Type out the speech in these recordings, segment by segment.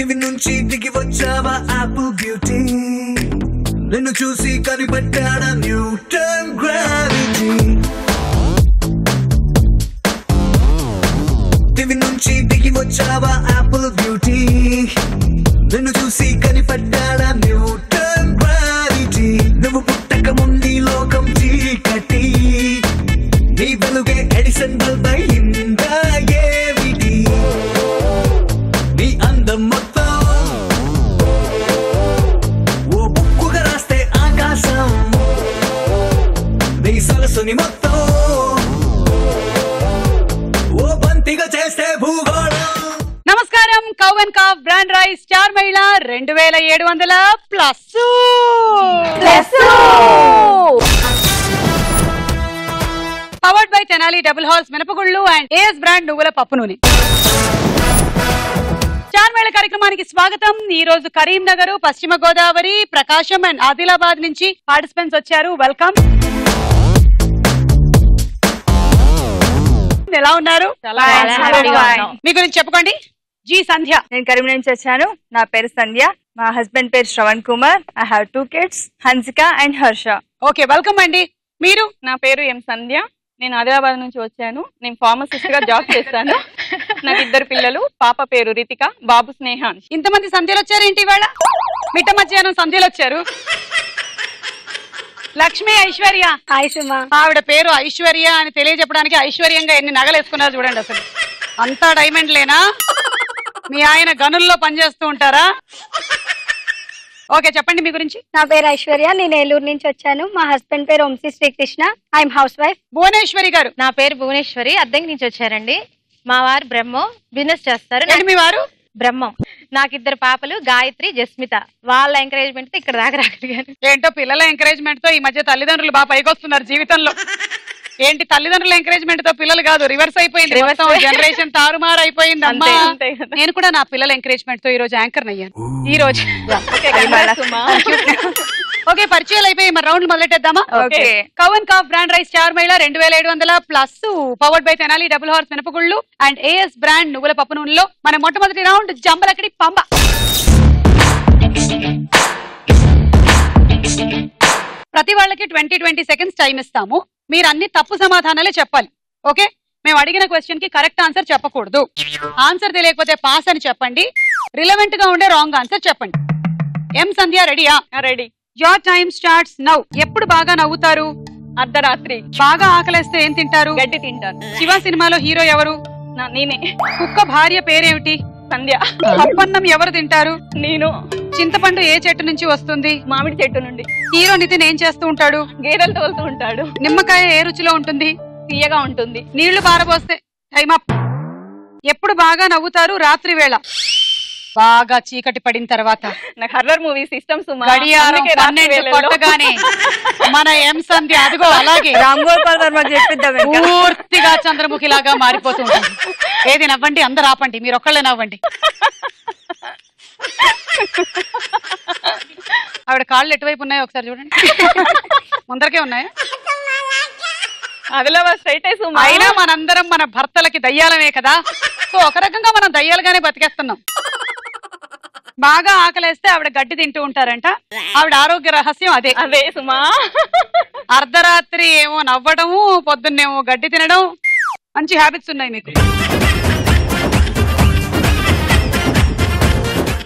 దివి నుంచి దిగి వచ్చావా ఆపిల్ బ్యూటీ నిన్ను చూసి కనిపెట్టాడా న్యూటన్ గ్రావిటీ దివి నుంచి దిగి వచ్చావా ఆపిల్ బ్యూటీ నిన్ను చూసి కనిపెట్టాడా న్యూటన్ గ్రావిటీ నువ్వు పుట్టక ముందు లోకం చీకటి నీ వెలుగే ఎడిసన్ బల్బ్ అయిందా ఏమిటి నీ అందం మొత్తం ఓ బుక్కుగా రాస్తే ఆకాశం నీ సరస్సుని మొత్తం ఓ బంతిగా చేస్తే భూగోళం. నమస్కారం. Cow and calf brand rice star Mahila 2700 plus powered by Tenali double horse మినపగుళ్ళు అండ్ ఏఎస్ బ్రాండ్ నువ్వుల పప్పు నూనె. స్టార్ మహిళ కార్యక్రమానికి స్వాగతం. ఈ రోజు కరీంనగర్, పశ్చిమ గోదావరి, ప్రకాశం అండ్ ఆదిలాబాద్ నుంచి పార్టిసిపెంట్స్ వచ్చారు. వెల్కమ్. ఎలా ఉన్నారు? మీ గురించి చెప్పుకోండి. జీ సంధ్య. నేను కరీంనగర్ నుంచి వచ్చాను. నా పేరు సంధ్య. మా హస్బెండ్ పేరు Shravan Kumar. I have 2 kids, Hansika and Harsha. Okay, welcome అండి. మీరు? నా పేరు ఎం సంధ్య. నేను ఆదిలాబాద్ నుంచి వచ్చాను. నేను ఫార్మసిస్ట్ గా జాబ్ చేస్తాను. నాకు 2 పిల్లలు. పాప పేరు రితిక, బాబు స్నేహాన్. ఇంతమంది సంధ్యలు వచ్చారు ఏంటి ఇవాళ? మిట్ట మధ్యాహ్నం సంధ్యలు వచ్చారు. లక్ష్మి, ఐశ్వర్య. ఆవిడ పేరు ఐశ్వర్య అని తెలియజెప్పడానికి ఐశ్వర్యంగా ఎన్ని నగలు వేసుకున్నారు చూడండి. అసలు అంతా డైమండ్ లేనా? మీ ఆయన గనుల్లో పనిచేస్తూ ఉంటారా? ఓకే, చెప్పండి మీ గురించి. నా పేరు ఐశ్వర్య. నేను ఏలూరు నుంచి వచ్చాను. మా హస్బెండ్ పేరు Vamshi Srikrishna. I'm housewife. Bhuvaneshwari గారు. నా పేరు భువనేశ్వరి. అద్దెకి నుంచి వచ్చారండి. మా వారు బ్రహ్మం, బిజినెస్ చేస్తారు. మీ వారు? బ్రహ్మం. నాకు 2 పాపలు, గాయత్రి, జస్మిత. వాళ్ళ ఎంకరేజ్మెంట్ తో ఇక్కడ దాకా రాగలిగాను. ఏంటో పిల్లల ఎంకరేజ్మెంట్ తో ఈ మధ్య తల్లిదండ్రులు బాగా పైకి వస్తున్నారు జీవితంలో. ఏంటి తల్లిదండ్రుల ఎంకరేజ్మెంట్ తో పిల్లలు కాదు, రివర్స్ అయిపోయింది. జనరేషన్ తారుమారు అయిపోయింది అమ్మా. నేను కూడా నా పిల్లల ఎంకరేజ్మెంట్ తో ఈ రోజు యాంకర్ అయ్యాను. ఈ రోజు ఓకే, పరిచయాలు అయిపోయి మరి రౌండ్ మొదలెట్టేద్దామా? Cow and calf brand rice star Mahila 2700 plus powered by Tenali double horse మినపగుళ్ళు అండ్ ఏఎస్ బ్రాండ్ నువ్వుల పప్పు నూనెలో మన మొట్టమొదటి రౌండ్ జంబలకడి పంబ. ప్రతి వాళ్ళకి 20 seconds టైం ఇస్తాము. మీరు అన్ని తప్పు సమాధానాలే చెప్పాలి. ఓకే, మేము అడిగిన క్వశ్చన్ కి కరెక్ట్ ఆన్సర్ చెప్పకూడదు. ఆన్సర్ తెలియకపోతే పాస్ అని చెప్పండి. రిలవెంట్ గా ఉండే రాంగ్ ఆన్సర్ చెప్పండి. ఎం సంధ్య రెడీయా? Ready. Your time starts now. ఎప్పుడు బాగా నవ్వుతారు? అర్ధరాత్రి. బాగా ఆకలేస్తే ఏం తింటారు? గడ్డి తింటాను. శివ సినిమాలో హీరో ఎవరు? నేనే. కుక్క భార్య పేరేమిటి? సంధ్య. పప్పన్నం ఎవరు తింటారు? నేను. చింతపండు ఏ చెట్టు నుంచి వస్తుంది? మామిడి చెట్టు నుండి. హీరో నితిన్ ఏం చేస్తూ ఉంటాడు? గేదెలు తోలుతూ ఉంటాడు. నిమ్మకాయ ఏ రుచిలో ఉంటుంది? తీయగా ఉంటుంది. నీళ్లు పారబోస్తే టైం అప్. ఎప్పుడు బాగా నవ్వుతారు? రాత్రి వేళ. బాగా చీకటి పడిన తర్వాత. నాకు హర్రర్ మూవీస్ ఇష్టం సుమా. గడియారం 12 కొట్టగానే మన ఎం సంధ్య అదిగో అలాగే రామ్ గోపాల్ వర్మ చెప్పిద్దాం. పూర్తిగా చంద్రముఖి లాగా మారిపోతుంటుంది. ఏది నవ్వండి, అందరు ఆపండి, మీరు ఒక్కళ్ళే నవ్వండి. ఆవిడ కాళ్ళు ఎటువైపు ఉన్నాయో ఒకసారి చూడండి. ముందరకే ఉన్నాయా? ఆదిలాబాద్ స్ట్రైట్ సుమా. అయినా మనందరం మన భర్తలకి దయ్యాలమే కదా. సో ఒక రకంగా మనం దయ్యాలుగానే బతికేస్తున్నాం. బాగా ఆకలేస్తే ఆవిడ గడ్డి తింటూ ఉంటారంట. ఆవిడ ఆరోగ్య రహస్యం అదే. అదే సుమా. అర్ధరాత్రి ఏమో నవ్వడము, పొద్దున్నేమో గడ్డి తినడం. మంచి హ్యాబిట్స్ ఉన్నాయి మీకు.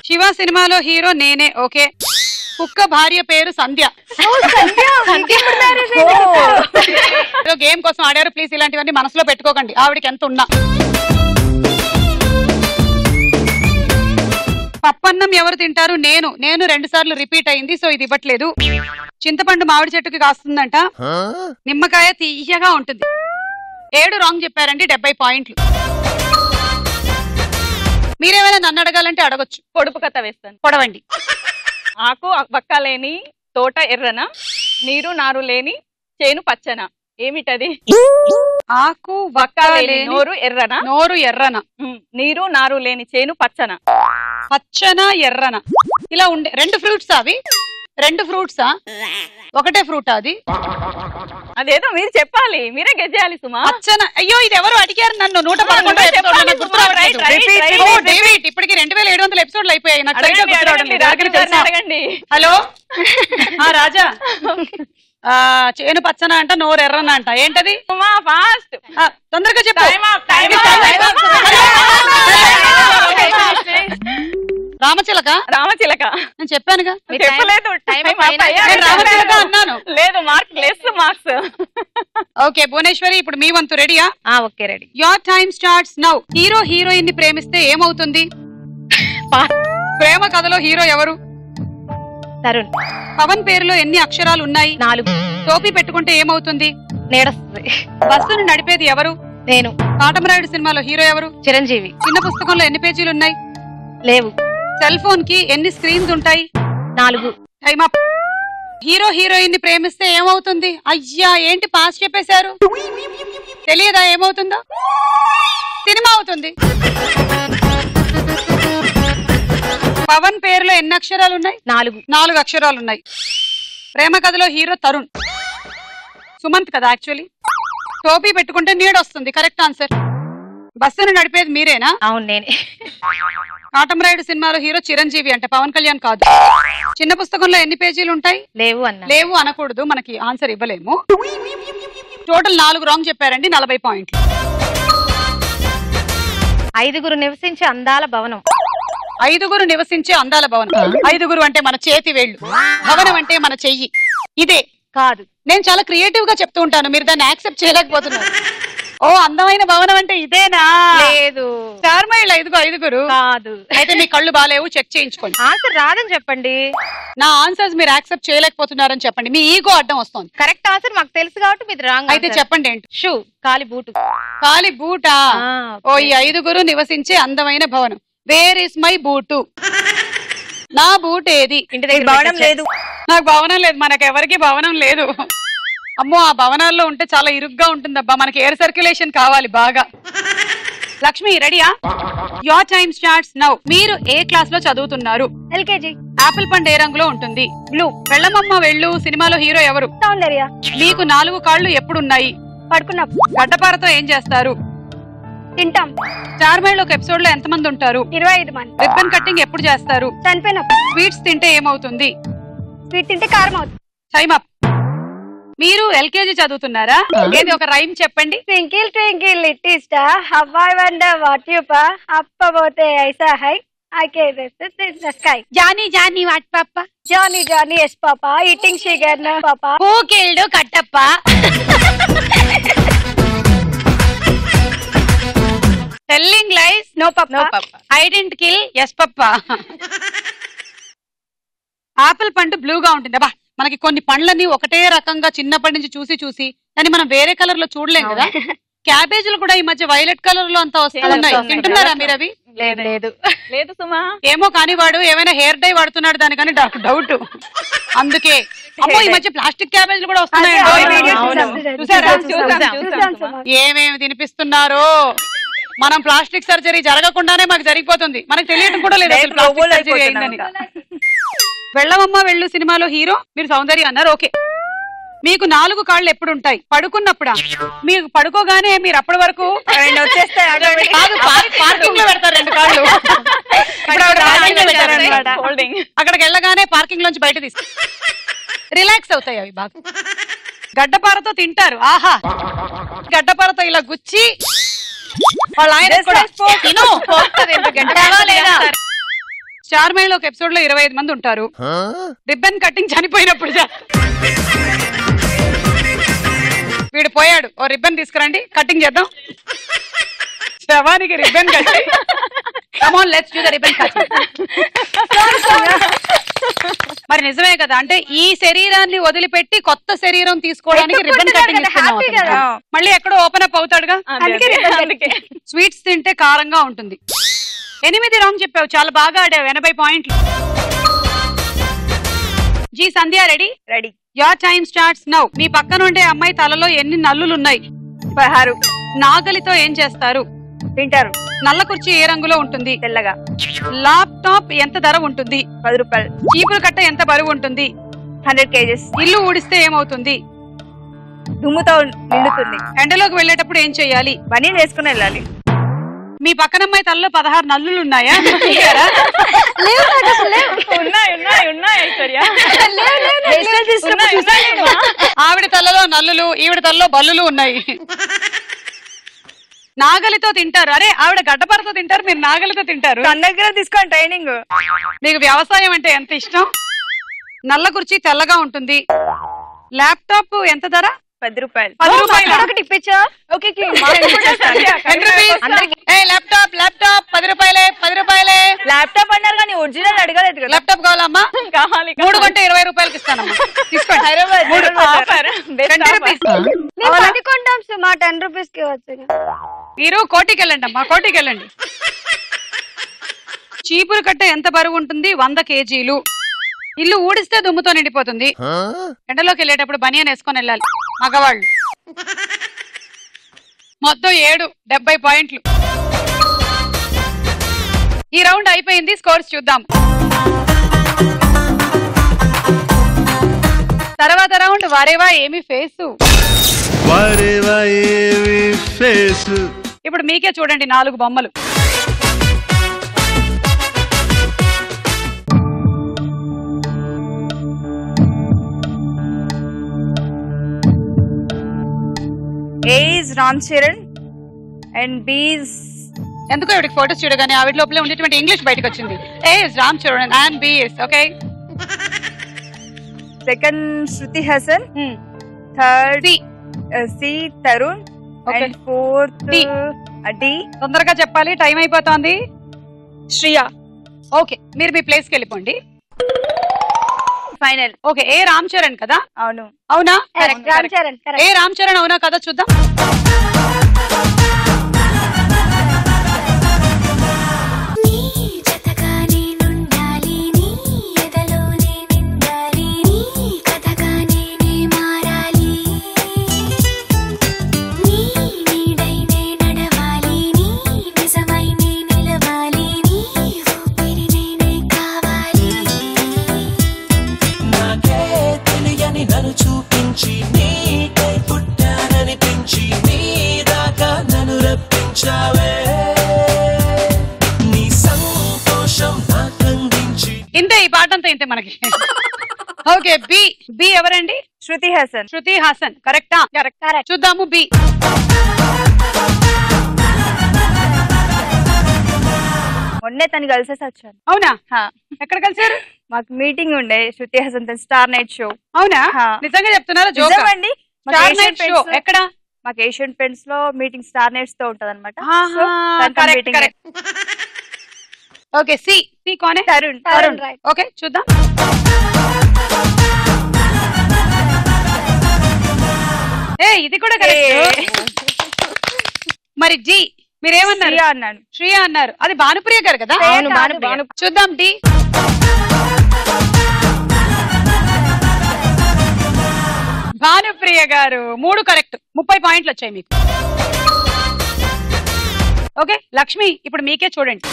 శివ సినిమాలో హీరో నేనే. ఓకే. కుక్క భార్య పేరు సంధ్య. గేమ్ కోసం ఆడారు. ప్లీజ్ ఇలాంటివన్నీ మనసులో పెట్టుకోకండి. ఆవిడకి ఎంత ఉన్నా. పప్పన్నం ఎవరు తింటారు? నేను. 2 సార్లు రిపీట్ అయింది, సో ఇది ఇవ్వట్లేదు. చింతపండు మామిడి చెట్టుకి కాస్తుందంట. నిమ్మకాయ తీయగా ఉంటుంది. 7 రాంగ్ చెప్పారండి. 70 పాయింట్లు. మీరేమైనా నన్ను అడగాలంటే అడగొచ్చు. పొడుపు కథ వేస్తాను. పొడవండి. ఆకు వక్క లేని తోట ఎర్రన, నీరు నారు లేని చేను పచ్చన. ఏమిటది? ఆకు వక్క లేని నోరు ఎర్రన, నోరు ఎర్రన, నీరు నారు లేని చేను పచ్చన. పచ్చన ఎర్రన ఇలా ఉండే 2 ఫ్రూట్స్. అవి 2 ఫ్రూట్సా? ఒకటే ఫ్రూట్ అది? అదేదో మీరు చెప్పాలి, మీరే గెస్ చేయాలి సుమా. పచ్చన. అయ్యో ఇది ఎవరు అడిగారు నన్ను? 111 చెప్పాలి సుమా. Right, right, right. ఇప్పటికి 2700 ఎపిసోడ్లు అయిపోయాయి. నాకు సరిగ్గా అడగండి, గుర్తు రావడం అడగండి, లేదు. ఎవరికైనా తెలుసా? అడగండి. హలో రాజా, చేను పచ్చన అంట, నోరు ఎర్రన అంట, ఏంటది? సుమా ఫాస్ట్. తొందరగా చెప్పు. రామచిలక. రామచిలక నేను చెప్పానుగా. చెప్పలేదు. నేను రామచిలక అన్నాను. లేదు, మార్క్స్. ఓకే భువనేశ్వరి, ఇప్పుడు మీ వంతు. రెడీయా? Okay ready. Your time starts now. Hero heroine ని ప్రేమిస్తే ఏమవుతుంది? ప్రేమ కథలో హీరో ఎవరు? తరుణ్. పవన్ పేరులో ఎన్ని అక్షరాలు ఉన్నాయి? 4. టోపీ పెట్టుకుంటే ఏమవుతుంది? నేడొస్తుంది. బస్సును నడిపేది ఎవరు? నేను. కాటమరాయుడు సినిమాలో హీరో ఎవరు? చిరంజీవి. చిన్న పుస్తకంలో ఎన్ని పేజీలు ఉన్నాయి? లేవు. సెల్ ఫోన్ కి ఎన్ని స్క్రీన్స్ ఉంటాయి? 4. Time up. హీరో హీరోయిన్ ని ప్రేమిస్తే ఏమవుతుంది? అయ్యా ఏంటి పాస్ చెప్పేశారు? తెలియదా ఏమవుతుందో? సినిమా అవుతుంది. పవన్ పేరులో ఎన్ని అక్షరాలు ఉన్నాయి? 4 అక్షరాలు ఉన్నాయి. ప్రేమ కథలో హీరో తరుణ్. సుమంత్ కదా యాక్చువల్లీ. టోపీ పెట్టుకుంటే నీడొస్తుంది. Correct answer. బస్సును నడిపేది మీరేనా? అవును నేనే. కాటమరాయుడు సినిమాలో హీరో చిరంజీవి అంటే పవన్ కళ్యాణ్ కాదు. చిన్న పుస్తకంలో ఎన్ని పేజీలు ఉంటాయి? లేవు అన్న. లేవు అనకూడదు, మనకి ఆన్సర్ ఇవ్వలేము. టోటల్ 4 రాంగ్ చెప్పారండి. 40 పాయింట్లు. 5 నివసించే అందాల భవనం. 5 నివసించే అందాల భవనం. 5 అంటే మన చేతి వేళ్ళు, భవనం అంటే మన చెయ్యి. ఇదే కాదు. నేను చాలా క్రియేటివ్ గా చెప్తూ ఉంటాను, మీరు దాన్ని యాక్సెప్ట్ చేయలేకపోతున్నారు. ఓ అందమైన భవనం అంటే ఇదేనా? లేదు. చార్మైళ్ళు 5 కాదు. అయితే మీ కళ్ళు బాలేవు, చెక్ చేయించుకోండి. ఆన్సర్ రాదని చెప్పండి. నా ఆన్సర్స్ మీరు యాక్సెప్ట్ చేయలేకపోతున్నారని చెప్పండి. మీ ఈగో అడ్డం వస్తుంది. కరెక్ట్ ఆన్సర్ మాకు తెలుసు కాబట్టి మీది రాంగ్. అయితే చెప్పండి ఏంటి? షూ, కాలి బూటు. కాలి బూటా? ఓ ఈ 5 నివసించే అందమైన భవనం. Where is my boot? నా బూట్ ఏది? ఇంటి దగ్గర భవనం లేదు. నాకు భవనం లేదు, మనకెవరికి భవనం లేదు. అమ్మో ఆ భవనాల్లో ఉంటే చాలా ఇరుగ్గా ఉంటుందబ్బా, మనకి ఎయిర్ సర్క్యులేషన్ కావాలి బాగా. లక్ష్మి రెడీయా? Your time starts now. మీరు ఏ క్లాస్ లో చదువుతున్నారు? LKG. ఆపిల్ పండు ఏ రంగులో ఉంటుంది? బ్లూ. వెళ్ళమమ్మ వెళ్ళు సినిమాలో హీరో ఎవరు? సౌందర్య. మీకు 4 కాళ్ళు ఎప్పుడున్నాయి? పడుకున్నప్పుడు. గడ్డపారతో ఏం చేస్తారు? తింటాం. చార్మైళ్ళు ఒక ఎపిసోడ్ లో ఎంతమంది ఉంటారు? 25 మంది. రిబ్బన్ కట్టింగ్ ఎప్పుడు చేస్తారు? చనిపోయినప్పుడు. స్వీట్స్ తింటే ఏమవుతుంది? స్వీట్ తింటే కారం అవుతుంది. Time up. మీరు LKG చదువుతున్నారా? ఏది ఒక రైమ్ చెప్పండి. Twinkle twinkle little star how I wonder what you పా అప్పబోతే ఐసా హై I can rest in the sky. Johnny Johnny what papa? Johnny Johnny yes papa eating sugar no papa. Who killed Kattappa? Telling lies no papa. I didn't kill yes papa. Apple పండు బ్లూగా ఉంటుంది. అబ్బా మనకి కొన్ని పండ్లని ఒకటే రకంగా చిన్నప్పటి నుంచి చూసి కానీ మనం వేరే కలర్ లో చూడలేం కదా. క్యాబేజీలు కూడా ఈ మధ్య వైలెట్ కలర్ లో అంతా వస్తూ ఉన్నాయి. తింటున్నారా మీరు అవి? లేదు సుమా. ఏమో కానీ వాడు ఏమైనా హెయిర్ డై వాడుతున్నాడు దానికని డౌట్. అందుకే అమ్మో ఈ మధ్య ప్లాస్టిక్ క్యాబేజీలు కూడా వస్తున్నాయండి. చూసారా? ఏమేమి తినిపిస్తున్నారో. మనం ప్లాస్టిక్ సర్జరీ జరగకుండానే మాకు జరిగిపోతుంది, మనకు తెలియడం కూడా లేదు అసలు ప్లాస్టిక్ సర్జరీ అయిందని. వెళ్ళమమ్మ వెళ్ళు సినిమాలో హీరో మీరు సౌందర్య అన్నారు. ఓకే. మీకు 4 కాళ్ళు ఎప్పుడు ఉంటాయి? పడుకున్నప్పుడా? మీకు పడుకోగానే మీరు అప్పటి వరకు పార్కింగ్ లో పెడతారు 2 కాళ్ళు. అక్కడికి వెళ్ళగానే పార్కింగ్ లోంచి బయట తీసు రిలాక్స్ అవుతాయి అవి బాగా. గడ్డపారతో తింటారు. ఆహా గడ్డపారతో ఇలా గుచ్చి వాళ్ళ ఆయన చార్మైల్ ఒక ఎపిసోడ్ లో 25 మంది ఉంటారు. రిబ్బన్ కటింగ్ చనిపోయినప్పుడు వీడు పోయాడు, ఓ రిబ్బన్ తీసుకురండి కటింగ్ చేద్దాం. శవానికి రిబ్బన్ కట్టి come on let's do the ribbon cutting. మరి నిజమే కదా, అంటే ఈ శరీరాన్ని వదిలిపెట్టి కొత్త శరీరం తీసుకోవడానికి రిబ్బన్ కటింగ్ ఇస్తున్నాం. మళ్ళీ ఎక్కడో ఓపెన్ అప్ అవుతాడుగా. స్వీట్స్ తింటే కారంగా ఉంటుంది. 8 రాంగ్ చెప్పావు, చాలా బాగా ఆడావు. 80 పాయింట్లు. G Sandhya ready? Ready. Your time starts now. మీ పక్కన ఉండే అమ్మాయి తలలో ఎన్ని నల్లులున్నాయి? 16. నాగలితో ఏం చేస్తారు? తింటారు. నల్ల కుర్చీ ఏ రంగులో ఉంటుంది? తెల్లగా. ల్యాప్టాప్ ఎంత ధర ఉంటుంది? 10 రూపాయలు. చీపురు కట్ట ఎంత బరువు ఉంటుంది? 100 kgs. ఇల్లు ఊడిస్తే ఏమవుతుంది? దుమ్ముతో నిండుతుంది. ఎండలోకి వెళ్ళేటప్పుడు ఏం చేయాలి? బనీన్ వేసుకుని వెళ్ళాలి. మీ పక్కన అమ్మాయి తలలో 16 నల్లులు ఉన్నాయా? ఉన్నాయి ఐశ్వర్య. ఆవిడ తలలో నల్లులు, ఈవిడ తలలో బల్లులు ఉన్నాయి. నాగలితో తింటారు. అరే ఆవిడ గడ్డపరతో తింటారు, మీరు నాగలితో తింటారు. తన దగ్గర తీసుకోండి ట్రైనింగ్. మీకు వ్యవసాయం అంటే ఎంత ఇష్టం? నల్ల కుర్చీ తెల్లగా ఉంటుంది. ల్యాప్టాప్ ఎంత ధర? 10 రూపాయలు. 10 రూపాయలు ఒకటి ఇప్పించా. ఓకే ల్యాప్టాప్ ల్యాప్టాప్ 10 రూపాయలే 10 రూపాయలే. ల్యాప్టాప్ అన్నారు కానీ ఒరిజినల్ అడగలేదు కదా. ల్యాప్టాప్ కావాలమ్మా? కావాలి. 3 కొంటే 20 రూపాయలకి ఇస్తానమ్మా. తీసుకోండి. 20 రూపీస్. 10 కొంటాం మా 10 రూపీస్ కి వచ్చు. మీరు కోటికి వెళ్ళండి అమ్మా, కోటికి వెళ్ళండి. చీపురు కట్ట ఎంత బరువు ఉంటుంది? 100 కేజీలు. ఇల్లు ఊడిస్తే దుమ్ముతో నిండిపోతుంది. ఎండలోకి వెళ్ళేటప్పుడు బనియన్ వేసుకొని వెళ్ళాలి మగవాళ్ళు. మొత్తం 70 పాయింట్లు. ఈ రౌండ్ అయిపోయింది. స్కోర్స్ చూద్దాం. తర్వాత రౌండ్ వారేవా ఏమి ఫేసు. ఇప్పుడు మీకే చూడండి 4 బొమ్మలు. A is Ram Charan and B is ఎందుకో ఇవిడికి ఫోటోస్ చూడగానే ఆవిడ లోపల ఉండేటువంటి ఇంగ్లీష్ బయటకు వచ్చింది. A is Ram Charan and B is okay. Second Shruti Hassan. Third C Tarun. Okay. And fourth D. తొందరగా చెప్పాలి, టైం అయిపోతుంది. Shriya. ఓకే, మీరు మీ ప్లేస్ కి వెళ్ళిపోండి. ఫైనల్. ఓకే, ఏ రామ్ చరణ్ కదా? అవును. అవునా? రామ్ చరణ్. ఏ రామ్ చరణ్ అవునా కదా చూద్దాం. ఇంతే, ఈ పాట అంతా ఇంతే మనకి. Okay, B. బి ఎవరండి? శృతి హాసన్. శృతి హాసన్ కరెక్టా? కరెక్ట్. చూద్దాము బి. మొన్నే తను కలిసేసి వచ్చాను. అవునా? ఎక్కడ కలిసారు? మాకు మీటింగ్ ఉండే శృతి హాసన్ తన స్టార్ నైట్ షో. అవునా? నిజంగా చెప్తున్నారా? జోక్ అండి. స్టార్ నైట్ షో ఎక్కడ? మాకు ఏషియన్ పెయింట్స్ లో మీటింగ్ స్టార్ నైట్స్ తో ఉంటది అనమాట. Okay, C. సి కోనే? తరుణ్. తరుణ్. ఓకే, చూద్దాం. ఏ ఇది కూడా కరెక్ట్. మరి జి మీరేమన్నారు? శ్రియా అన్నాను. శ్రియా అన్నారు. అది భానుప్రియ గారు కదా? అవును, భానుప్రియ. చూద్దాం డి. భానుప్రియ గారు 3 కరెక్ట్. 30 పాయింట్లు వచ్చాయి మీకు. ఓకే లక్ష్మి, ఇప్పుడు మీకే చూడండి.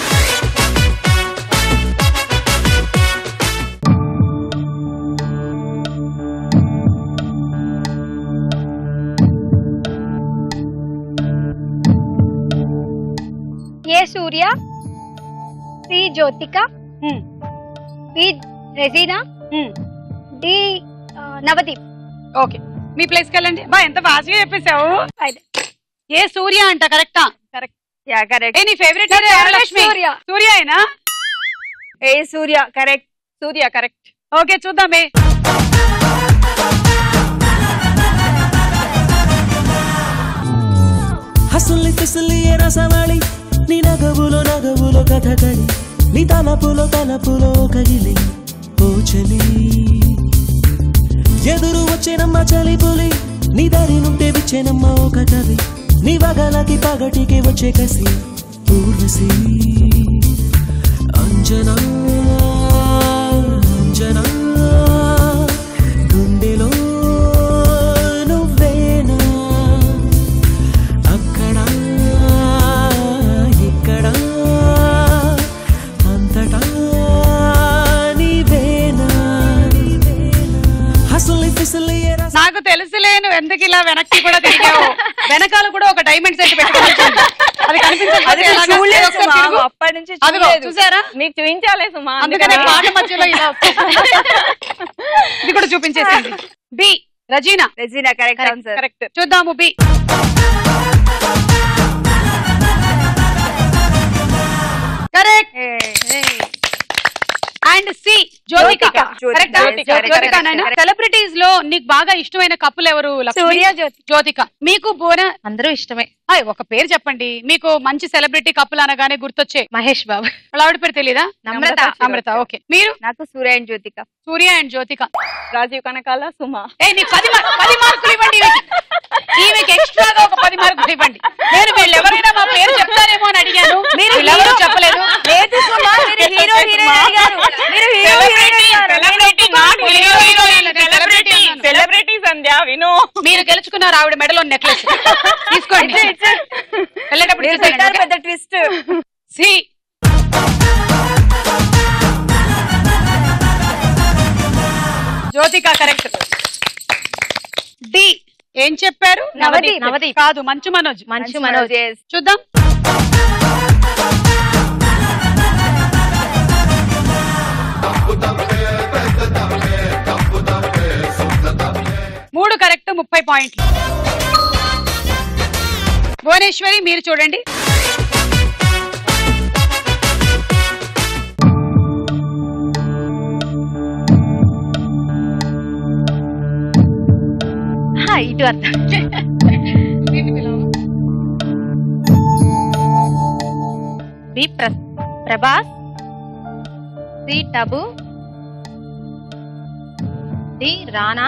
A Surya, C Jyothika, B Regina, D Navdeep. Okay, మీ ప్లేస్ కి వెళ్ళండి. బా ఎంత ఫాస్ట్గా చెప్పేశావు. ఏ సూర్య అంట కరెక్టా? కరెక్ట్. Yeah correct. ఏ నీ ఫేవరెట్ హీరో లక్ష్మి? సూర్య అయినా? ఏ సూర్య కరెక్ట్. సూర్య కరెక్ట్. ఓకే చూద్దామే. హసుల్లి ఫిసుల్లి ఏ రసవాళి, నీ నగవులో నగవులో కథకళి, నీ తలపులో కగిలి ఓ చలి. ఎదురు వచ్చేనమ్మ చలి పులి, నీ దారి నుండే విచ్చేనమ్మ ఒక కవి, నీ వగలకి పగటికి వచ్చే కసి ఊర్వశి. అంజనా అంజనా గుండెలో నువ్వేనా, అక్కడ ఇక్కడ అంతటా నీవేనా. ఎందుకు ఇలా వెనక్కి కూడా తిరిగావు? వెనకాల కూడా ఒక డైమండ్ సెట్ పెట్టుకోవచ్చు. అది కనిపించకపోతే అప్పటి నుంచి అదిగో చూసారా? మీకు చూపించాలే సుమా, అందుకనే పాట మధ్యలో ఇలా ఇది కూడా చూపించేసింది. B Regina. Regina correct answer. Correct. చూద్దాము B. Correct. And C Jyothika. Jyothika. Celebrities లో నీకు బాగా ఇష్టమైన కప్పులు ఎవరు? సూర్య, జ్యోతి. జ్యోతిక. మీకు బోన అందరూ ఇష్టమే. ఒక పేరు చెప్పండి. మీకు మంచి సెలబ్రిటీ కప్పులు అనగానే గుర్తొచ్చే. మహేష్ బాబు. ఆవిడ పేరు తెలీదా? నమ్రత. అమృత. ఓకే. మీరు? నాకు సూర్య అండ్ జ్యోతిక. సూర్య అండ్ జ్యోతిక. రాజీవ్ కనకాల, సుమా. నీ 10 మార్కులు ఇవ్వండి. ఈమెకి ఎక్స్ట్రాగా ఒక 10 మార్కులు ఇవ్వండి. నేను వీళ్ళు ఎవరైనా మా పేరు చెప్తారేమో అని అడిగాను, మీరు చెప్పలేదు. లేదు సుమా, మీరు హీరో హీరోయిన్ అడిగారు. మీరు హీరో సెలబ్రిటీ సంధ్య విను. మీరు గెలుచుకున్నారు ఆవిడ మెడలో నెక్లెస్. తీసుకోండి. వెళ్ళేటప్పుడు పెద్ద twist. C Jyothika correct. D ఏం చెప్పారు? నవదీప్. నవదీప్ కాదు, మంచు మనోజ్. మంచు మనోజ్. చూద్దాం. మూడు కరెక్ట్, 30 పాయింట్లు. భువనేశ్వరి మీరు చూడండి. ఇటు అర్థం. B Prabhas. C Tabu. D Rana.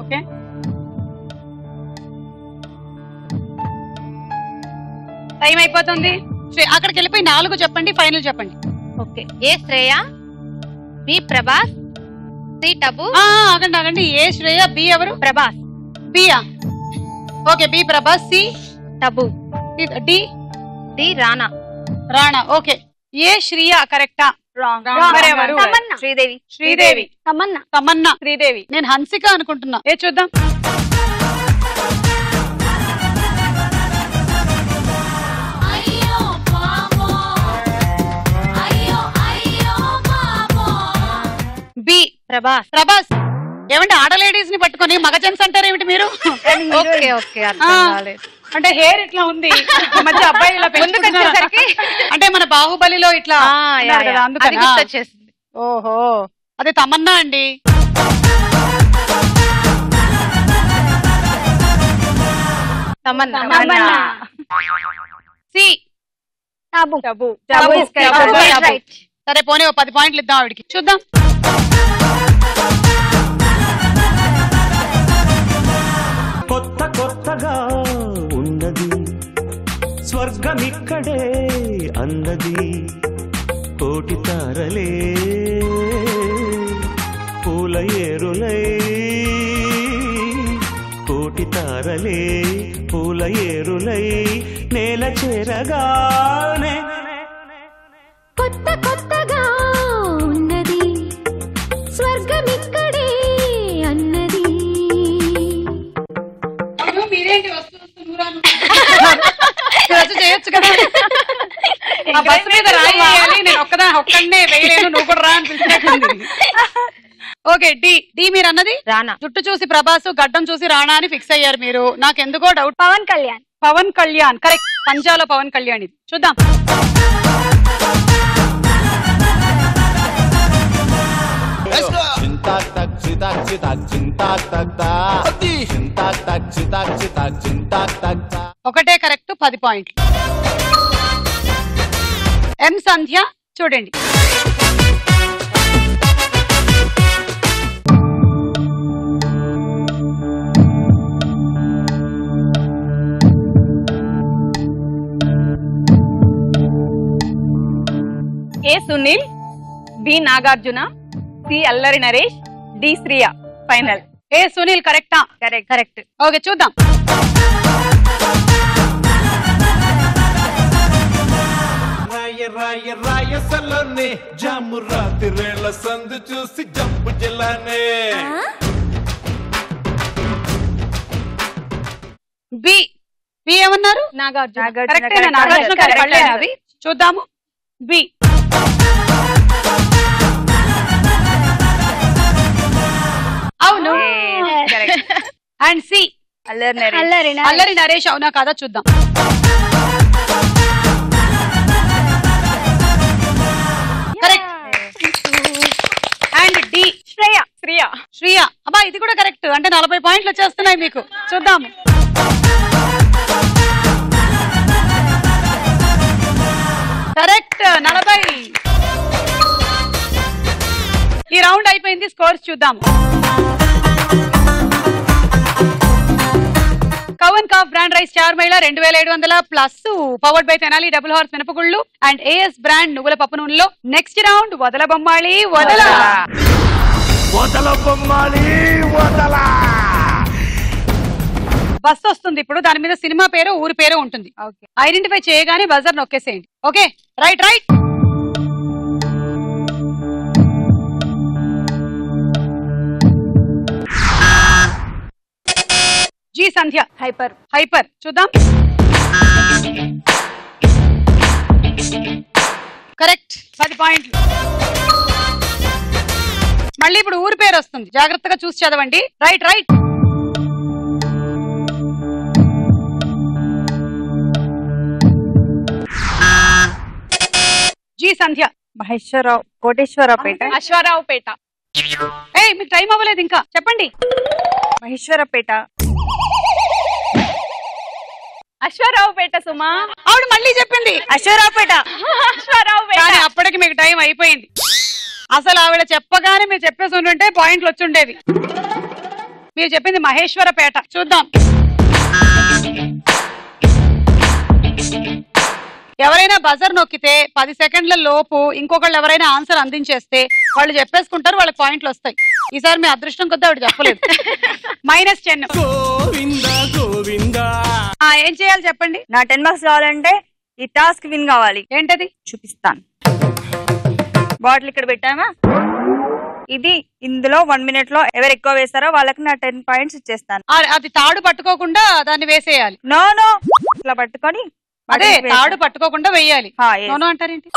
Okay. Time అయిపోతుంది. అక్కడికి వెళ్ళిపోయి 4 చెప్పండి, ఫైనల్ చెప్పండి. Okay. A Shriya. B Prabhas. C Tabu. ఆగండి. ఏ శ్రేయ. బి ఎవరు? ప్రభాస్. బియా. Okay. B Prabhas. C Tabu. D Rana. Rana. Okay. A Shriya కరెక్టా? రాంగ్. శ్రీదేవి. శ్రీదేవి. తమన్నా. శ్రీదేవి. నేను హన్సిక అనుకుంటున్నా. చూద్దాం. బి ప్రభాస్. ప్రభాస్. ఏమంటే ఆడ లేడీస్ ని పట్టుకొని మగజన్స్ అంటారు ఏమిటి మీరు? ఓకే ఓకే, అర్థం కాలేదు. అంటే హెయిర్ ఇట్లా ఉంది మధ్య అబ్బాయి ఇలా పెంచుకునేసరికి, అంటే మన బాహుబలిలో ఇట్లా అందుకని గుర్తొచ్చేసింది. ఓహో, అదే తమన్నా అండి. తమన్నా. సి టబు. సరే పోనీ 10 పాయింట్లు ఇద్దాం ఆవిడికి. చూద్దాం. కొత్త కొత్తగా ఉన్నది స్వర్గమిక్కడే అన్నది, కోటి తారలే పూల ఏరులై, కోటి తారలే పూల ఏరులై నేల చేరగానే కొత్త కొత్తగా ఉన్నది స్వర్గమిక్కడే అన్నది. మీరేంటి చేయొచ్చు కదా, ఆ బస్సు మీద రాయాలి. నేను ఒక్కడనే వేయలేను, నువ్వు కూడా రా అని పిలిచినట్టుంది. ఓకే. డి మీరు అన్నది రానా. జుట్టు చూసి ప్రభాస్, గడ్డం చూసి రాణా అని ఫిక్స్ అయ్యారు మీరు. నాకెందుకో డౌట్. పవన్ కళ్యాణ్. పవన్ కళ్యాణ్ కరెక్ట్. పంజాలో పవన్ కళ్యాణ్. ఇది చూద్దాం. ఒకటే కరెక్ట్, 10 పాయింట్లు. ఎం సంధ్య చూడండి. ఏ Sunil. B Nagarjuna. C Allari Naresh. D Shriya. Final. ఏ సునీల్ కరెక్టా? కరెక్ట్. ఓకే చూద్దాం. రాయసలోనే జాము రాత్రిరేళ్ల సందు చూసి జంపు జిల్లానే బి బి ఏమన్నారు? నాగార్జున. కరెక్టేనా? నాగార్జున గారి కళ్ళేనా అవి? చూద్దాము. బి. అవును. And C Allari Naresh. అవునా కాదా చూద్దాం. కరెక్ట్. And D Shriya. అబ్బా ఇది కూడా కరెక్ట్. అంటే 40 పాయింట్లు వచ్చేస్తున్నాయి మీకు. చూద్దాము. కరెక్ట్ 40. ఈ రౌండ్ అయిపోయింది. స్కోర్స్ చూద్దాము. Cow and calf brand rice star Mahila 2700 plus powered by Tenali double horse మినపగుళ్ళు అండ్ ఏఎస్ బ్రాండ్ నువ్వుల పప్పు నూనెలో. నెక్స్ట్ రౌండ్ వదల బొమ్మాళి వదల బస్ వస్తుంది ఇప్పుడు. దాని మీద సినిమా పేరు ఊరి పేరు ఉంటుంది. ఐడెంటిఫై చేయగానే బజర్ నొక్కేసేయండి. Okay right right. G Sandhya. Hyper చూద్దాం. కరెక్ట్ 10 పాయింట్లు. మళ్ళీ ఇప్పుడు ఊరి పేరు వస్తుంది. జాగ్రత్తగా చూసి చదవండి. Right right. జీ సంధ్య. మహేశ్వరరావు కోటేశ్వరపేట. అశ్వారావుపేట. మీకు టైం అవ్వలేదు ఇంకా. చెప్పండి. మహేశ్వరపేట. అశ్వారావుపేట సుమా. ఆవిడ మళ్ళీ చెప్పింది అశ్వరావుపేట. కానీ అప్పటికి మీకు టైం అయిపోయింది. అసలు ఆవిడ చెప్పగానే మీరు చెప్పేసి ఉంటుంటే పాయింట్లు వచ్చుండేది. మీరు చెప్పింది మహేశ్వరపేట. చూద్దాం. ఎవరైనా బజర్ నొక్కితే 10 సెకండ్ల లోపు ఇంకొకళ్ళు ఎవరైనా ఆన్సర్ అందించేస్తే వాళ్ళు చెప్పేసుకుంటారు. వాళ్ళకి పాయింట్లు వస్తాయి. ఈసారి మీ అదృష్టం కొద్ది ఆవిడ చెప్పలేదు. -10. ఏం చేయాలి చెప్పండి. నా 10 మార్క్స్ కావాలంటే ఈ టాస్క్ విన్ కావాలి. ఏంటది చూపిస్తాను. బాటిల్ ఇక్కడ పెట్టామా. ఇది ఇందులో 1 minute లో ఎవరు ఎక్కువ వేస్తారో వాళ్ళకి నా 10 పాయింట్స్ ఇచ్చేస్తాను. అది తాడు పట్టుకోకుండా దాన్ని వేసేయాలి. నో ఇట్లా పట్టుకొని అదే తాడు పట్టుకోకుండా వెయ్యాలి. నోనో అంటారేంటి?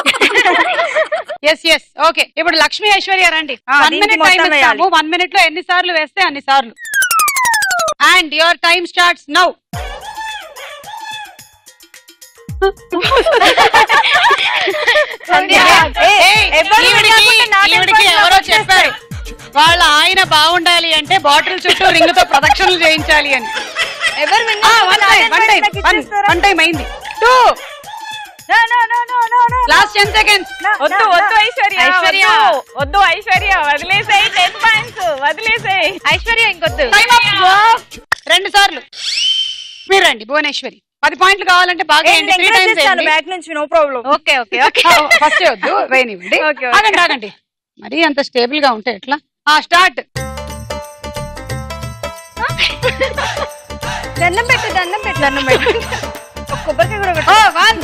Yes okay. ఇప్పుడు లక్ష్మీ ఐశ్వర్య రండి. 1 minute టైం ఇస్తాము. 1 minute లో ఎన్ని సార్లు వేస్తే అన్ని సార్లు. And your time starts now. ఎవరో చెప్పారు వాళ్ళ ఆయన బాగుండాలి అంటే బాటిల్ చుట్టూ రింగ్ తో ప్రదక్షిణలు చేయించాలి అని. వన్ టైం అయింది. 2 లాస్ట్ 10 seconds. వద్దు ఐశ్వర్య వద్దు ఐశ్వర్య వదిలేసాయి. 10 పాయింట్స్ వదిలేసాయి. ఐశ్వర్య ఇంకొద్దు. 2 సార్లు మీరు రండి. భువనేశ్వరి 10 పాయింట్లు కావాలంటే బాగా 3 times బ్యాక్ నుంచి నో ప్రాబ్లం. ఓకే ఫస్ట్ వద్దు వేయనివ్వండి. ఆగండి. మరి అంత స్టేబుల్ గా ఉంటే ఎట్లా? స్టార్ట్. దండం పెట్టు. కొబ్బరికాయ కూడా పెట్టు. 1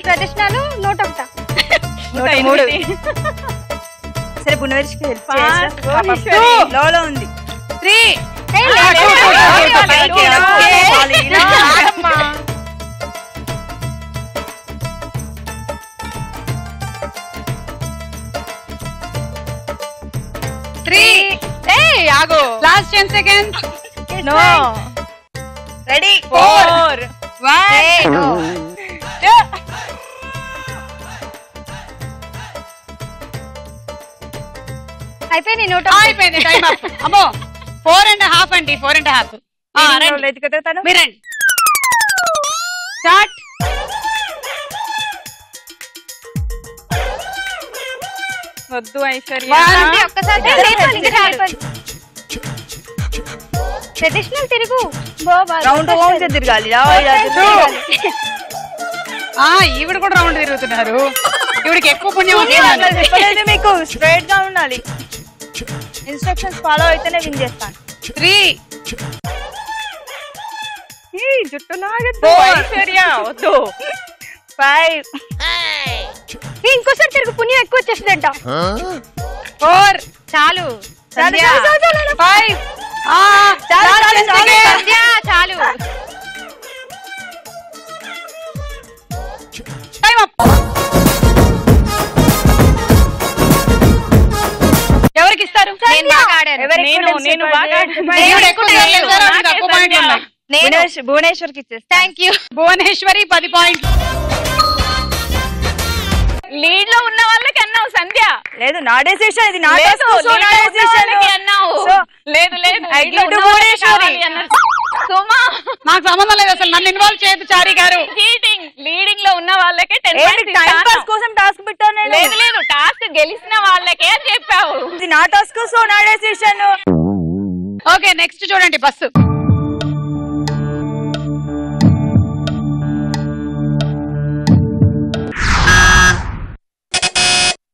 ప్రదర్శనలు 101. సరే బునవేర్చికి హెల్ప్ చేస్తా. లోలో ఉంది. 3 ఆగో. Last 10 seconds. No ready. 4 1 అయిపోయింది. అయిపోయింది. Time up. అమ్మో 4.5 అండి. 4.5. మీరు రండి. స్టార్ట్. వద్దు ఐశ్వర్య. ట్రెడిషనల్ తిరుగు. రౌండ్ తిరగాలి. ఈవిడ కూడా రౌండ్ తిరుగుతున్నారు. ఈవిడికి ఎక్కువ పుణ్యం. మీకు స్ట్రైట్ గా ఉండాలి. ఇన్స్ట్రక్షన్స్ ఫాలో అయితేనే విన్ చేస్తాను. 3 జుట్టు లాగద్దు ఐశ్వర్య. వద్దు. 5 ఇంకోసారి తిరుగు. పుణ్యం ఎక్కువ వచ్చేసిందంట. 4 చాలు. 5 సంధ్య చాలు. Time up. ఎవరికి ఇస్తారు? నేను బాగా ఆడాను. నేను బాగా దేవుడు ఎక్కువ చేయలేదు సార్, ఆవిడకి తక్కువ పాయింట్లు ఉన్నాయి. భువనేశ్వర్కి ఇచ్చేస్తా. Thank you. భువనేశ్వరి 10 పాయింట్లు. లీడ్ లో ఉన్న వాళ్ళకి అన్నావు సంధ్య. లేదు నా డెసిషన్ ఇది, నా లేదు, task, so lead నా లో ఉన్న decision. వాళ్ళకి అన్నావు. So, లేదు లేదు I lead లో give to ఉన్న వాళ్ళకి భువనేశ్వరి. కావాలి అన్నారు. సుమా నాకు సంబంధం లేదు అసలు, నన్ను ఇన్వాల్వ్ చేయదు చారి గారు. చీటింగ్. లీడింగ్ లో ఉన్న వాళ్ళకే 10 ఏంటి పాయింట్స్ టైం ఇస్తాను. పాస్ కోసం టాస్క్ పెట్టాను నేను. లేదు లేదు టాస్క్ గెలిచిన వాళ్ళకే అని చెప్పావు. ఇది నా టాస్క్, సో నా డెసిషన్. ఓకే నెక్స్ట్ చూడండి బస్సు.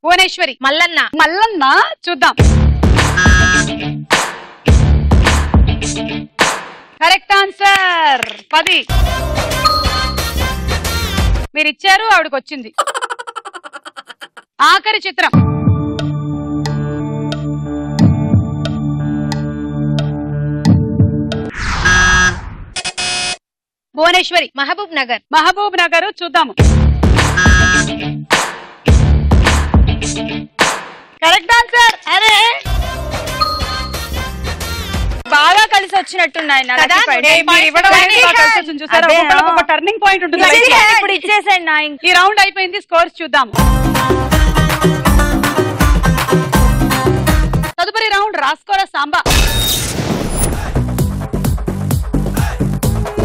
భువనేశ్వరి. మల్లన్న. మల్లన్న. చూద్దాం. Correct answer. 10. మీరు ఇచ్చారు, ఆవిడకి వచ్చింది. ఆఖరి చిత్రం. భువనేశ్వరి. మహబూబ్ నగర్. మహబూబ్ నగర్. చూద్దాము. Correct answer. అరే బాగా కలిసి వచ్చినట్టున్నాయి నా కదా? lucky point. మీరు ఇవ్వడం అనేది బాగా కలిసి వచ్చింది చూసారా? అదే, ఒక్కొక్కరికి ఒక టర్నింగ్ పాయింట్ ఉంటుంది ఇది life లో. ఇప్పుడు ఇచ్చేసాను నా ఈ రౌండ్ అయిపోయింది. స్కోర్స్ చూద్దాం. తదుపరి రౌండ్ రాస్కోరా సాంబా.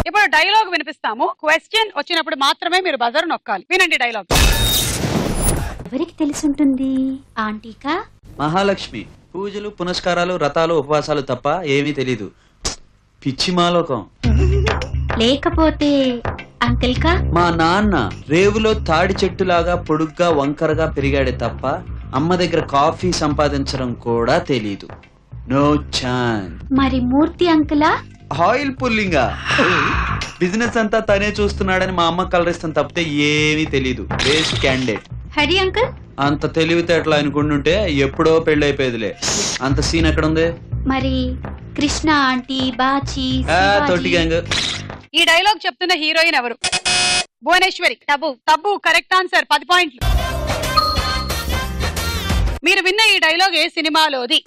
ఇప్పుడు డైలాగ్ వినిపిస్తాము. క్వశ్చన్ వచ్చినప్పుడు మాత్రమే మీరు బజర్ నొక్కాలి. వినండి డైలాగ్. ఎవరికి తెలిసుంటుంది? ఆంటీకా? మహాలక్ష్మి. పూజలు పునస్కారాలు వ్రతాలు ఉపవాసాలు తప్ప ఏమీ తెలీదు. పిచ్చి మాలోకం. లేకపోతే అంకిల్ కా? మా నాన్న రేవులో తాడి చెట్టులాగా పొడుగ్గా వంకరగా పెరిగాడే తప్ప అమ్మ దగ్గర కాఫీ సంపాదించడం కూడా తెలీదు. No chance. మరి మూర్తి అంకులా? ఆయిల్ పుల్లింగా. బిజినెస్ అంతా తనే చూస్తున్నాడని మా అమ్మ కలరిస్తాను తప్పితే ఏమీ తెలీదు. Waste candidate. హరి అంకుల్? అంత తెలివితేటలు అనుకుంటుంటే ఎప్పుడో పెళ్ళైపోయేదిలే. అంత సీన్ ఎక్కడుంది? మరి కృష్ణ ఆంటీ, బాచి, తొట్టి గ్యాంగ్. ఈ డైలాగ్ చెప్తున్న హీరోయిన్ ఎవరు? భువనేశ్వరి. తబు. Tabu correct answer. 10 పాయింట్లు. మీరు విన్న ఈ డైలాగ్ ఏ సినిమాలోది?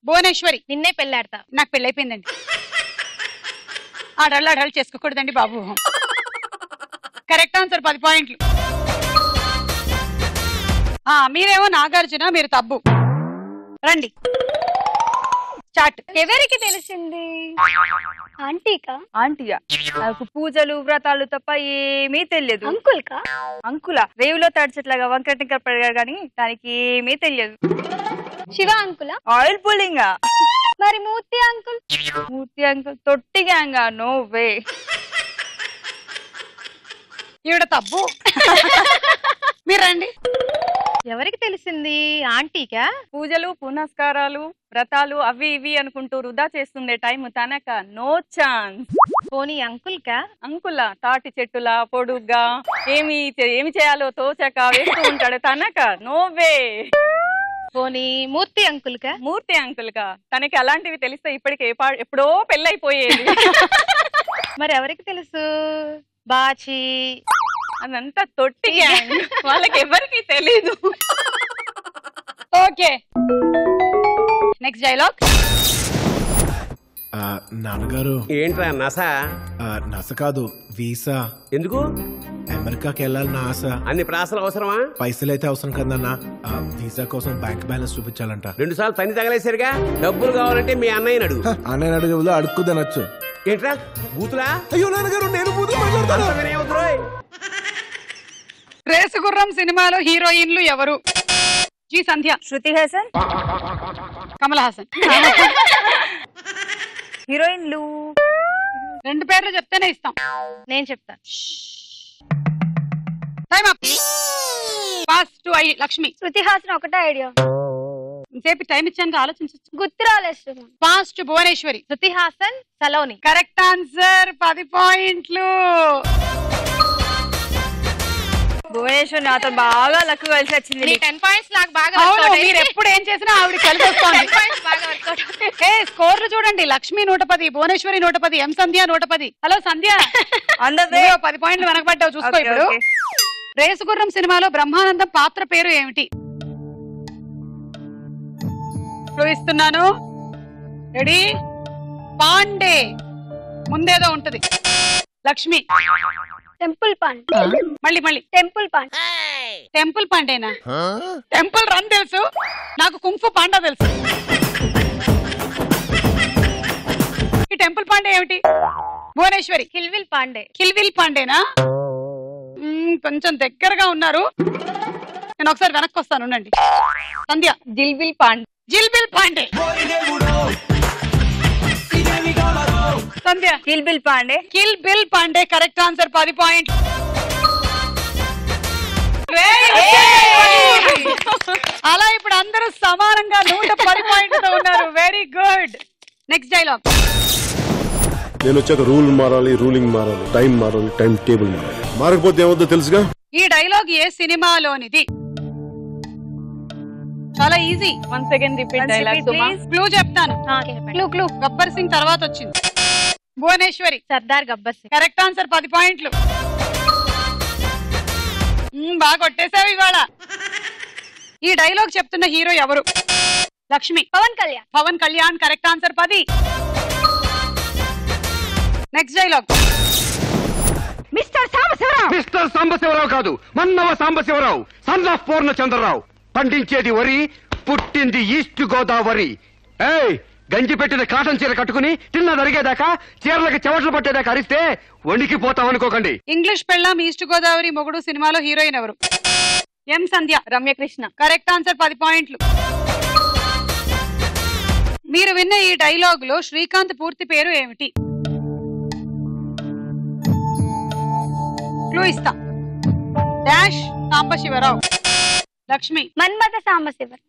భువనేశ్వరి. నిన్నే పెళ్ళాడతా. నాకు పెళ్ళైపోయిందండి. అడళ్ళు చేసుకోకూడదండి బాబు. Correct answer. 10 పాయింట్లు. మీరేమో నాగార్జున, మీరు తబ్బు. రండి స్టార్ట్. ఎవరికి తెలిసింది? ఆంటీకా? ఆంటీయా? నాకు పూజలు వ్రతాలు తప్ప ఏమీ తెలియదు. అంకుల్ కా? అంకులా? రేవులో తడిచెట్లాగా వంకర టింకర పడిగాడు కానీ దానికి ఏమీ తెలియదు. శివ అంకులా? ఆయిల్ పుల్లింగా? మరి మూర్తి అంకుల్? మూర్తి అంకుల్ తొట్టి గ్యాంగా? No way. ఈవిడ తబ్బు. మీరు రండి. ఎవరికి తెలిసింది? ఆంటీకా? పూజలు పునస్కారాలు వ్రతాలు అవి ఇవి అనుకుంటూ వృధా చేస్తుండే టైం తనక. No chance. పోనీ అంకుల్ కా? అంకులా? తాటి చెట్టులా పొడుగ్గా ఏమి చేయాలో తోచక వేస్తూ ఉంటాడు తనక. No way. పోనీ మూర్తి అంకుల్ కా? మూర్తి అంకుల్ కా? తనకి అలాంటివి తెలిస్తే ఇప్పటికి ఎప్పుడో పెళ్ళైపోయేది. మరి ఎవరికి తెలుసు? బాచి. అదంతా తొట్టి గ్యాంగ్. వాళ్ళకి ఎవరికి తెలీదు. Okay next dialogue. నాన్నగారు. ఏంట్రా నస? నస కాదు, వీసా. ఎందుకు? అమెరికాకి వెళ్ళాలని ఆశ. అన్ని ప్రాసలు అవసరమా? పైసలైతే అవసరం కదన్నా. వీసా కోసం బ్యాంక్ బ్యాలెన్స్ చూపించాలంట. 2 సార్లు తన్ని తగలేసారుగా. డబ్బులు కావాలంటే మీ అన్నయ్యని అడుగు. అన్నయ్య అడుగు అడుక్కుదనొచ్చు. ఏంట్రా బూతులా? అయ్యో నాన్నగారు, నేను బూతులు మాట్లాడతాను. రేసు గుర్రం సినిమాలో హీరోయిన్లు ఎవరు? జీ సంధ్య. శృతి హాసన్. కమల్ హాసన్. హీరోయిన్లు 2 పేర్లు చెప్తేనే ఇస్తాం. నేను చెప్తా. Time up. Pass to I Lakshmi. Shruti Haasan ఒకటే ఐడియా. ఇంతసేపు టైం ఇచ్చాను, ఆలోచించచ్చు. గుర్తు రాలేదు. Pass to Bhuvaneswari. Shruti Haasan, Saloni. Correct answer. 10 పాయింట్లు. భువనేశ్వర్ నాతో బాగా లక్ కలిసి వచ్చింది. 10 పాయింట్స్ నాకు బాగా అవును, మీరు ఎప్పుడు ఏం చేసినా ఆవిడ కలిసి వస్తుంది. బాగా వర్కౌట్. ఏ స్కోర్లు చూడండి, లక్ష్మి 110, భువనేశ్వరి 110, ఎం సంధ్య 110. హలో సంధ్య, 10 పాయింట్లు వెనకబడ్డావు చూసుకో. ఇప్పుడు రేసుగుర్రం సినిమాలో బ్రహ్మానందం పాత్ర పేరు ఏమిటి? ఇస్తున్నాను, రెడీ? పాండే. ముందేదో ఉంటది. Lakshmi temple pond. మళ్ళీ టెంపుల్ పాండ్. టెంపుల్ పాండేనా? టెంపుల్ రన్ తెలుసు నాకు, కుంఫు పాండా తెలుసు. ఈ టెంపుల్ పాండే ఏమిటి? భువనేశ్వరి కిల్విల్ పాండే. కిల్విల్ పాండేనా? కొంచెం దగ్గరగా ఉన్నారు. నేను ఒకసారి వెనక్కి వస్తాను, ఉండండి. సంధ్య జిల్బిల్ పాండే. జిల్బిల్ Pandey. Sandhya Kill Bill Pandey. Kill Bill Pandey correct answer. 10 point. అలా ఇప్పుడు అందరూ సమానంగా 110 పాయింట్లతో ఉన్నారు. Very good. Next dialogue. నేను వచ్చాక రూల్ మారాలి, రూలింగ్ మారాలి, టైం మారాలి, టైం టేబుల్ మారాలి. మారకపోతే ఏమవుతుందో తెలుసుగా. ఈ డైలాగ్ ఏ సినిమాలోనిది? చాలా easy. Once again repeat dialogue. Clue చెప్తాను. క్లూ గబ్బర్ సింగ్ తర్వాత వచ్చింది. భువనేశ్వరి సర్దార్ గబ్బర్ సింగ్. Correct answer. 10 పాయింట్లు. బాగా కొట్టేశావు ఇవాళ. ఈ డైలాగ్ చెప్తున్న హీరో ఎవరు? Lakshmi. Pawan Kalyan. Pawan Kalyan correct answer. 10. Next dialogue. Mister Sambasivarao. Mister Sambasivarao కాదు, మన్నవ సాంబశివరావు, సన్ ఆఫ్ పూర్ణచంద్రరావు. పండించేది వరి, పుట్టింది ఈస్ట్ గోదావరి. ఏయ్, గంజి పెట్టిన కాటన్ చీర కట్టుకుని తిన్న జరిగేదాకా, చీరలకి చెవట్లు పట్టేదాకా అరిస్తే వణికిపోతాం అనుకోకండి. ఇంగ్లీష్ పెళ్ళాం ఈస్ట్ గోదావరి మొగుడు సినిమాలో హీరోయిన్ ఎవరు? M Sandhya. Ramyakrishna correct answer. 10 పాయింట్లు. మీరు విన్న ఈ డైలాగ్ లో శ్రీకాంత్ పూర్తి పేరు ఏమిటి? క్లూ ఇస్తా. డాష్ సాంబశివరావు. లక్ష్మి మన్మథ సాంబశివరావు.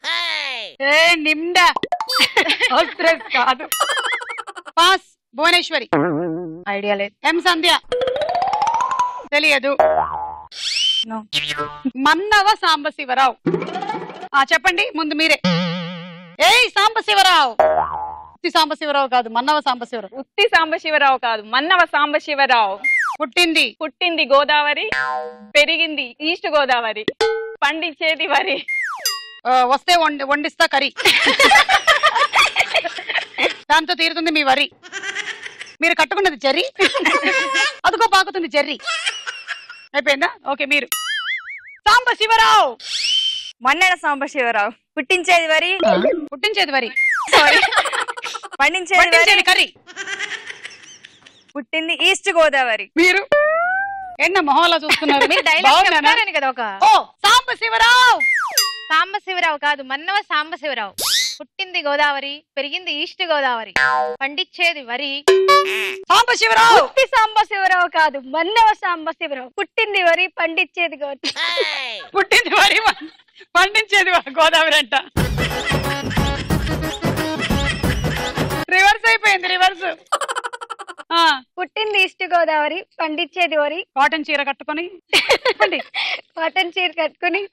నిమ్డా కాదు. పాస్. భువనేశ్వరి ఐడియా లేదు. ఎం సంధ్య తెలియదు. మన్నవ సాంబశివరావు. చెప్పండి ముందు మీరే. ఏయ్ సాంబశివరావు. ఉత్తి సాంబశివరావు కాదు, మన్నవ సాంబశివరావు. ఉత్తి సాంబశివరావు కాదు, మన్నవ సాంబశివరావు. పుట్టింది గోదావరి, పెరిగింది ఈస్ట్ గోదావరి, పండించేది వరి. వస్తే వండిస్తా కర్రీ. దాంతో తీరుతుంది మీ వరి. మీరు కట్టుకున్నది జర్రీ, అదుగో పాకుతుంది జర్రీ. అయిపోయిందా? ఓకే. మీరు సాంబశివరావు. మన్నెల సాంబశివరావు. పుట్టించేది వరి. సారీ, పండించేది కర్రీ. పుట్టింది ఈస్ట్ గోదావరి. మీరు ఎన్న మొహంలా చూస్తున్నారు? కదా ఒక. ఓ సాంబశివరావు. సాంబశివరావు కాదు, మన్నవ సాంబశివరావు. పుట్టింది గోదావరి, పెరిగింది ఈస్ట్ గోదావరి, పండించేది వరి. సాంబశివరావు. పుట్టి సాంబశివరావు కాదు, మన్నవ సాంబశివరావు. పుట్టింది వరి, పండించేది గోదావరి. పుట్టింది వరి, పండించేది గోదావరి అంట. రివర్స్ అయిపోయింది. రివర్స్. పుట్టింది ఈస్ట్ గోదావరి, పండించేది వరి. కాటన్ చీర కట్టుకొని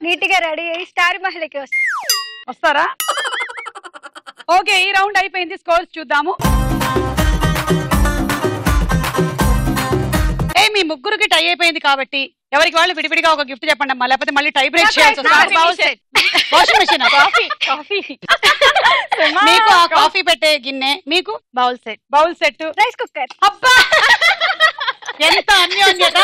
నీట్ గా రెడీ అయ్యి స్టార్ మహల్కి వస్తారా? ఓకే, ఈ రౌండ్ అయిపోయింది. స్కోర్స్ చూద్దాము. మీ ముగ్గురికి టై అయిపోయింది కాబట్టి ఎవరికి వాళ్ళు విడివిడిగా ఒక గిఫ్ట్ చెప్పండి అమ్మా, లేకపోతే మళ్ళీ టై బ్రేక్ చేయాల్సి వస్తుంది. Washing machine. మీకు ఆ కాఫీ పెట్టే గిన్నె, మీకు బౌల్ సెట్, రైస్ కుక్కర్. అబ్బా ఎంత అన్యోన్యత,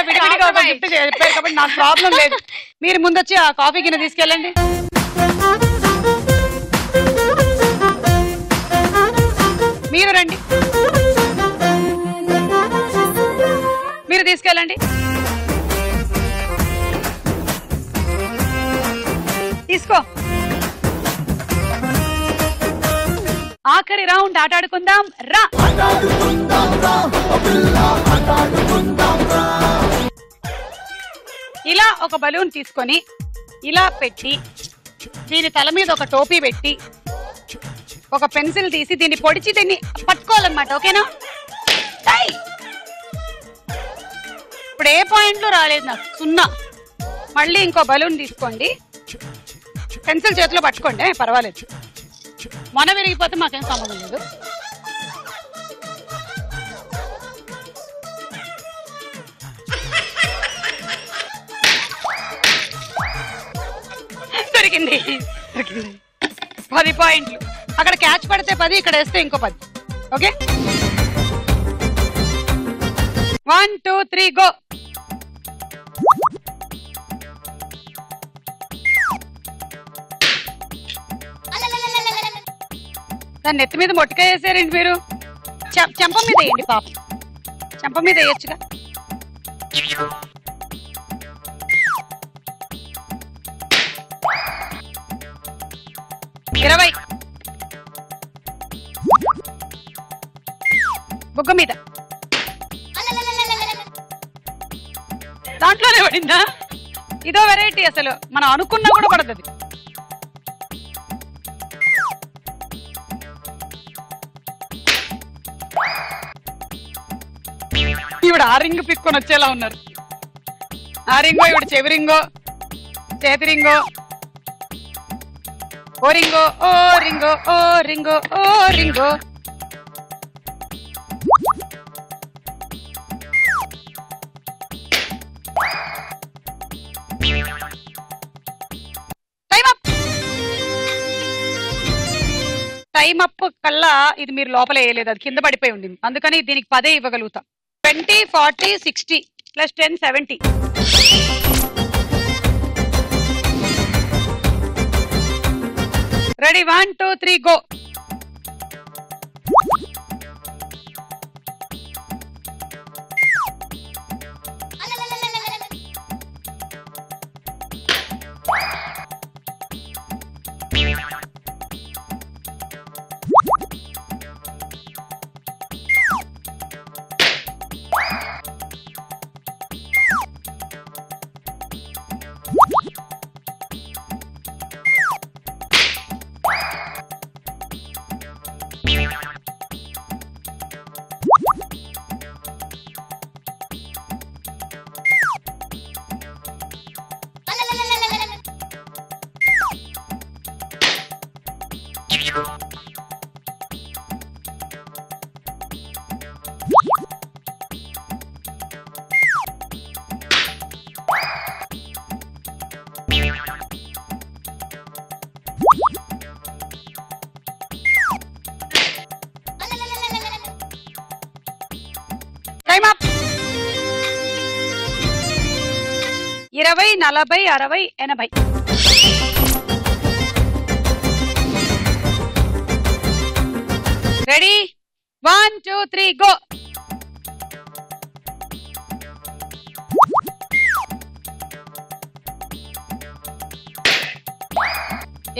విడివిడిగా ఒక గిఫ్ట్ చెప్పారు కాబట్టి నాకు ప్రాబ్లం లేదు. మీరు ముందొచ్చి ఆ కాఫీ గిన్నె తీసుకెళ్ళండి. మీరు రండి, మీరు తీసుకెళ్ళండి. తీసుకో. ఆఖరి రౌండ్ ఆటాడుకుందాం రా. ఇలా ఒక బలూన్ తీసుకొని ఇలా పెట్టి దీని తల మీద ఒక టోపీ పెట్టి ఒక పెన్సిల్ తీసి దీన్ని పొడిచి దీన్ని పట్టుకోవాలన్నమాట. ఓకేనా? ఇప్పుడు ఏ పాయింట్లు రాలేదు నాకు, 0. మళ్ళీ ఇంకో బలూన్ తీసుకోండి, పెన్సిల్ చేతిలో పట్టుకోండి, పర్వాలేదు. మొన విరిగిపోతే మాకేం సంబంధం లేదు. దొరికింది 10 పాయింట్లు. అక్కడ క్యాచ్ పడితే 10, ఇక్కడ వేస్తే ఇంకో 10. Okay, 1 2 3 go. దాన్ని నెత్తి మీద మొట్టకాయ వేసారండి మీరు. చెంప మీద వేయండి పాప, చెంప మీద వేయచ్చుగా. 20 బుగ్గ మీద. దాంట్లోనే పడిందా? ఇదో వెరైటీ, అసలు మనం అనుకున్నా కూడా పడదు. ఇవిడ ఆ రింగ్ పిక్కొని వచ్చేలా ఉన్నారు. ఆ రింగో, ఇవిడ చెవి రింగో, చేతి రింగో, ఓ రింగో, ఓ రింగో, ఓ రింగో, ఓ రింగో. టైం అప్ కల్లా ఇది మీరు లోపల వేయలేదు, అది కింద పడిపోయి ఉండింది. అందుకని దీనికి 10 ఇవ్వగలుగుతా. 20 40 60 + 10 70. Ready, 1 2 3 go. Time up. 20 40 60 80. Ready, 1 2 3 go.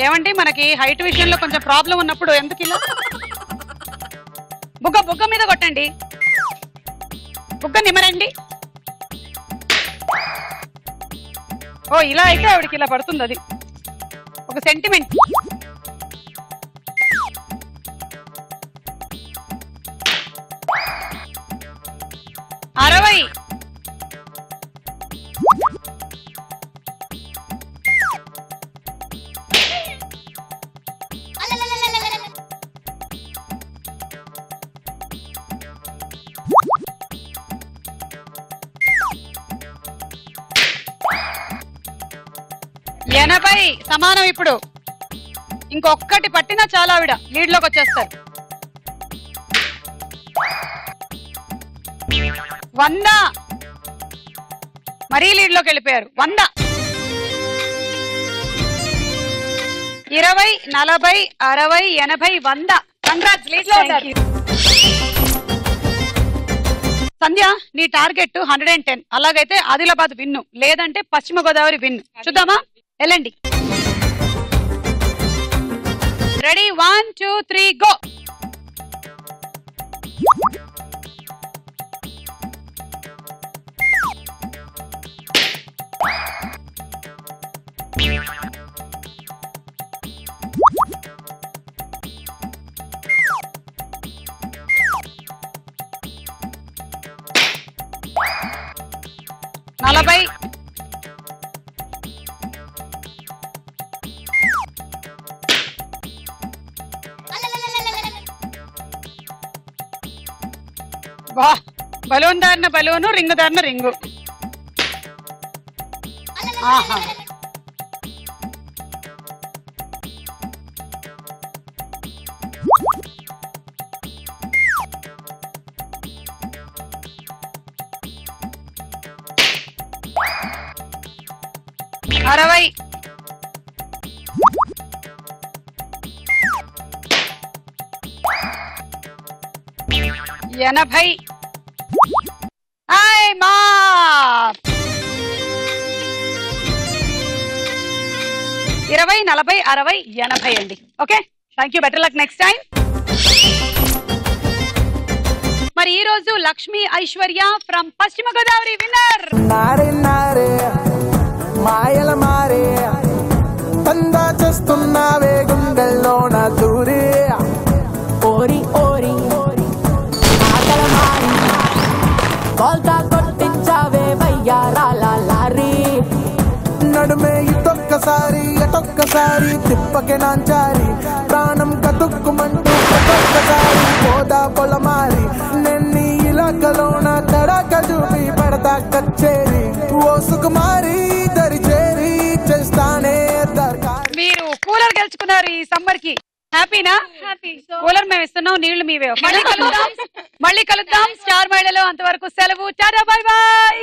ఏమండి, మనకి హైట్ విషయంలో కొంచెం ప్రాబ్లం ఉన్నప్పుడు ఎందుకు ఇలా? బుగ్గ మీద కొట్టండి, బుగ్గ నిమరండి. ఓ, ఇలా అయితే ఆవిడకి ఇలా పడుతుంది. అది ఒక సెంటిమెంట్. ఎనభై సమానం. ఇప్పుడు ఇంకొక్కటి పట్టినా చాలా ఆవిడ లీడ్ లోకి వచ్చేస్తారు. 100 మరీ లీడ్ లోకి వెళ్ళిపోయారు. 100 20 40 60 80 100. కంగ్రాట్స్, లీడ్ లో ఉన్నారు. సంధ్య, నీ టార్గెట్ 110. అలాగైతే ఆదిలాబాద్ విన్ను, లేదంటే పశ్చిమ గోదావరి విన్ను. చూద్దామా? వెళ్ళండి. Ready, 1 2 3 go. వా బలూన్ దారిన బలూను, రింగు దారిన రింగు. ఆహా అరవై, 80. హాయ్ మా 20, 40, 60, 80 అండి. Okay, thank you, better luck next time. మరి ఈ రోజు లక్ష్మి ఐశ్వర్య ఫ్రమ్ పశ్చిమ గోదావరి విన్నర్. మాయల మారే తందా చేస్తున్నావే గుండెల్లో నా దూరే ఓరి ఓరి ఆకల మారి బోల్తా కొట్టించావే వయ్యారాల లారీ నడుమే ఇటొక్కసారి అటొక్కసారి తిప్పకే నాంచారి ప్రాణం కతుక్కుమంటూ ఒక్కొక్కసారి పోదా పొలమారి నెన్ని ఇలాకలోన తడక చూపి పడతా కచ్చేరి ఓ సుకుమారి దరిచేరి చేస్తానే దర్కారి. మీరు కూలర్ గెలుచుకున్నారు ఈ సమ్మర్ కి. హ్యాపీనా? కూలర్ మేము ఇస్తున్నాం, నీళ్లు మీవే. మళ్ళీ కలుద్దాం స్టార్ మహిళలో. అంతవరకు సెలవు, టాటా, బై బై.